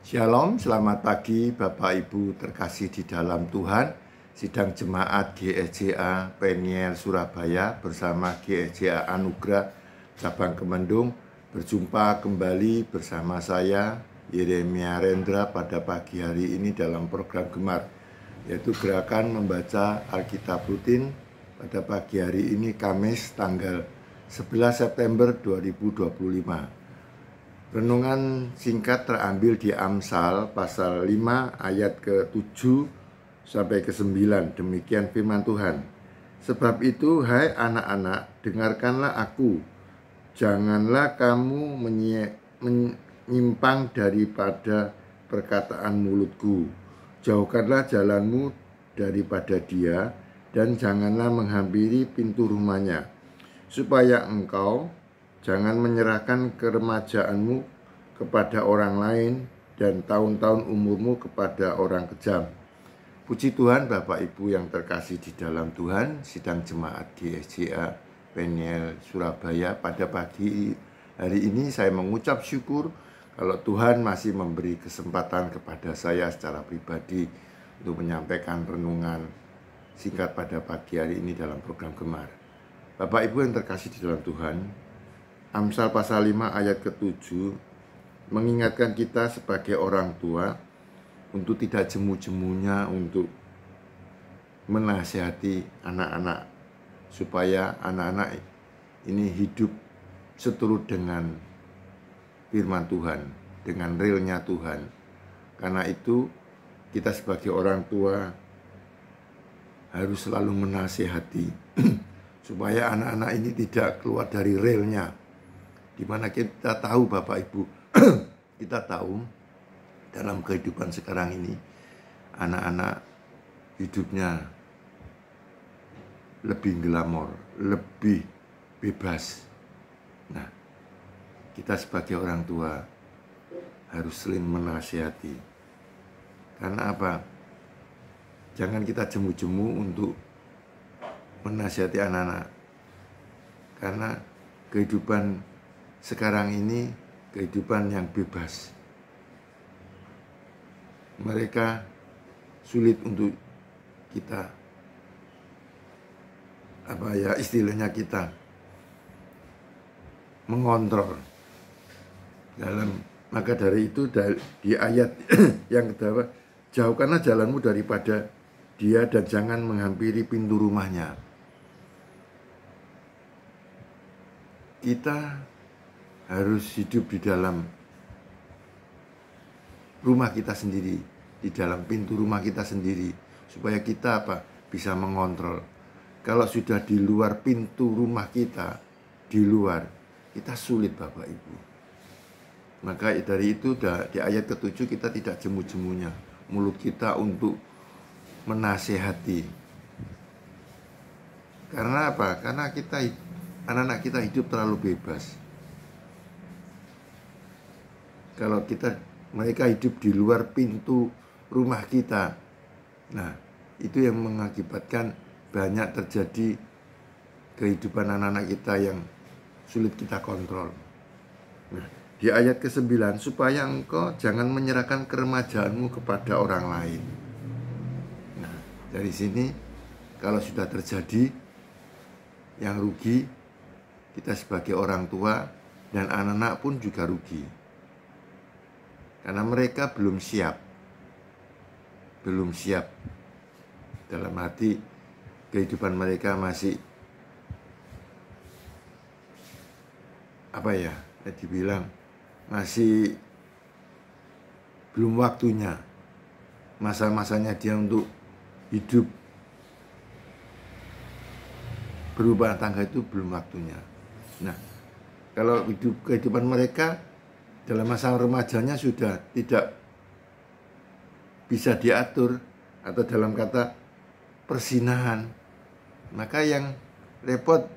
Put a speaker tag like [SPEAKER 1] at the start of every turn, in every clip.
[SPEAKER 1] Shalom, selamat pagi Bapak Ibu terkasih di dalam Tuhan. Sidang Jemaat GSJA Peniel Surabaya bersama GSJA Anugerah Cabang Kemendung berjumpa kembali bersama saya Yeremia Rendra pada pagi hari ini dalam program Gemar, yaitu gerakan membaca Alkitab rutin pada pagi hari ini Kamis tanggal 11 September 2025. Renungan singkat terambil di Amsal pasal 5 ayat ke-7 sampai ke-9. Demikian firman Tuhan. Sebab itu, hai anak-anak, dengarkanlah aku. Janganlah kamu menyimpang daripada perkataan mulutku. Jauhkanlah jalanmu daripada dia, dan janganlah menghampiri pintu rumahnya, supaya engkau jangan menyerahkan keremajaanmu kepada orang lain dan tahun-tahun umurmu kepada orang kejam. Puji Tuhan, Bapak Ibu yang terkasih di dalam Tuhan. Sidang Jemaat GSJA Peniel Surabaya pada pagi hari ini saya mengucap syukur kalau Tuhan masih memberi kesempatan kepada saya secara pribadi untuk menyampaikan renungan singkat pada pagi hari ini dalam program Gemar. Bapak Ibu yang terkasih di dalam Tuhan, Amsal pasal 5 ayat ke-7 mengingatkan kita sebagai orang tua untuk tidak jemu-jemunya untuk menasihati anak-anak, supaya anak-anak ini hidup seturut dengan firman Tuhan, dengan realnya Tuhan. Karena itu kita sebagai orang tua harus selalu menasihati supaya anak-anak ini tidak keluar dari realnya. Dimana kita tahu Bapak Ibu, kita tahu dalam kehidupan sekarang ini anak-anak hidupnya lebih glamor, lebih bebas. Nah, kita sebagai orang tua harus sering menasihati. Karena apa? Jangan kita jemu-jemu untuk menasihati anak-anak. Karena kehidupan sekarang ini kehidupan yang bebas. Mereka sulit untuk kita, istilahnya kita mengontrol. Maka dari itu di ayat yang kedua, jauhkanlah jalanmu daripada dia dan jangan menghampiri pintu rumahnya. Kita harus hidup di dalam rumah kita sendiri, di dalam pintu rumah kita sendiri, supaya kita bisa mengontrol. Kalau sudah di luar pintu rumah kita, di luar, kita sulit Bapak Ibu. Maka dari itu di ayat ke-7 kita tidak jemu-jemunya mulut kita untuk menasehati. Karena apa? Karena anak-anak kita hidup terlalu bebas. Kalau mereka hidup di luar pintu rumah kita, nah itu yang mengakibatkan banyak terjadi kehidupan anak-anak kita yang sulit kita kontrol. Nah, di ayat ke-9, supaya engkau jangan menyerahkan keremajaanmu kepada orang lain. Nah, dari sini kalau sudah terjadi, yang rugi kita sebagai orang tua dan anak-anak pun juga rugi. Karena mereka belum siap dalam arti kehidupan mereka masih dibilang masih belum waktunya, masa-masanya dia untuk hidup berumah tangga itu belum waktunya. Nah, kalau kehidupan mereka dalam masa remajanya sudah tidak bisa diatur, atau dalam kata persinahan, maka yang repot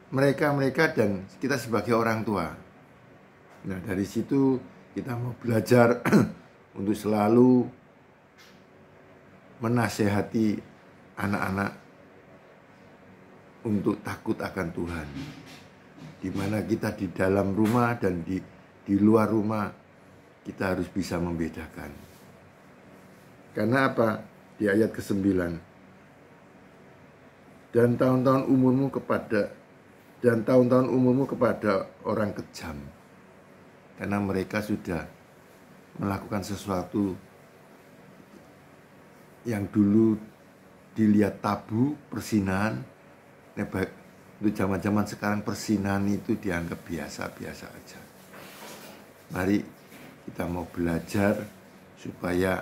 [SPEAKER 1] mereka dan kita sebagai orang tua. Nah, dari situ kita mau belajar untuk selalu menasehati anak-anak untuk takut akan Tuhan. Di mana kita di dalam rumah dan di luar rumah kita harus bisa membedakan. Karena apa? Di ayat ke-9. Dan tahun-tahun umurmu kepada orang kejam. Karena mereka sudah melakukan sesuatu yang dulu dilihat tabu, persinahan. Untuk zaman-zaman sekarang persinahan itu dianggap biasa-biasa aja. Mari kita mau belajar supaya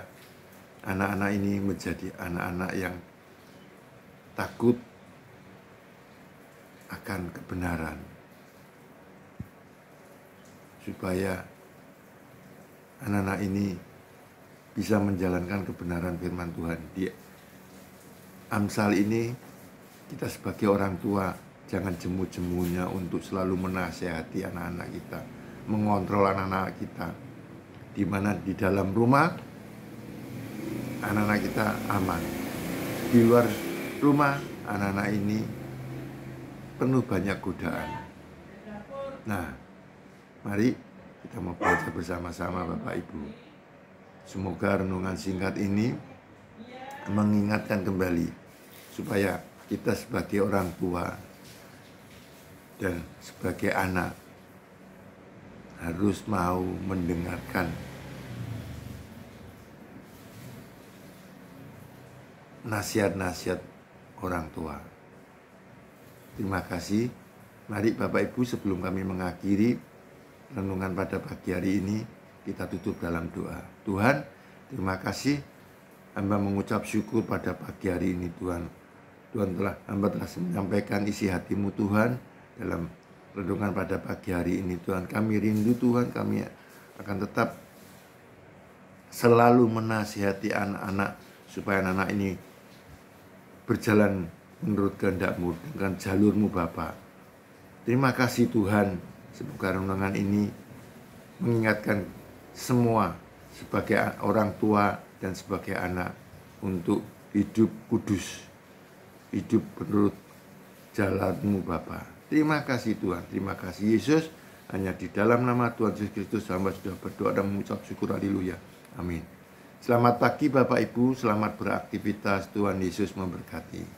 [SPEAKER 1] anak-anak ini menjadi anak-anak yang takut akan kebenaran, supaya anak-anak ini bisa menjalankan kebenaran firman Tuhan. Di Amsal ini kita sebagai orang tua jangan jemu-jemunya untuk selalu menasehati anak-anak kita, mengontrol anak-anak kita, di mana di dalam rumah anak-anak kita aman, di luar rumah anak-anak ini penuh banyak godaan. Nah, mari kita mau belajar bersama-sama Bapak Ibu. Semoga renungan singkat ini mengingatkan kembali supaya kita sebagai orang tua dan sebagai anak harus mau mendengarkan nasihat-nasihat orang tua. Terima kasih. Mari Bapak Ibu, sebelum kami mengakhiri renungan pada pagi hari ini, kita tutup dalam doa. Tuhan, terima kasih. Hamba mengucap syukur pada pagi hari ini Tuhan. Hamba telah menyampaikan isi hatimu Tuhan dalam renungan pada pagi hari ini Tuhan. Kami rindu Tuhan, kami akan tetap selalu menasihati anak-anak supaya anak-anak ini berjalan menurut kehendak-Mu dengan jalur-Mu Bapa. Terima kasih Tuhan, semoga renungan ini mengingatkan semua sebagai orang tua dan sebagai anak untuk hidup kudus, hidup menurut jalan-Mu Bapa. Terima kasih Tuhan, terima kasih Yesus. Hanya di dalam nama Tuhan Yesus Kristus hamba sudah berdoa dan mengucap syukur, haleluya, amin. Selamat pagi Bapak Ibu, selamat beraktivitas, Tuhan Yesus memberkati.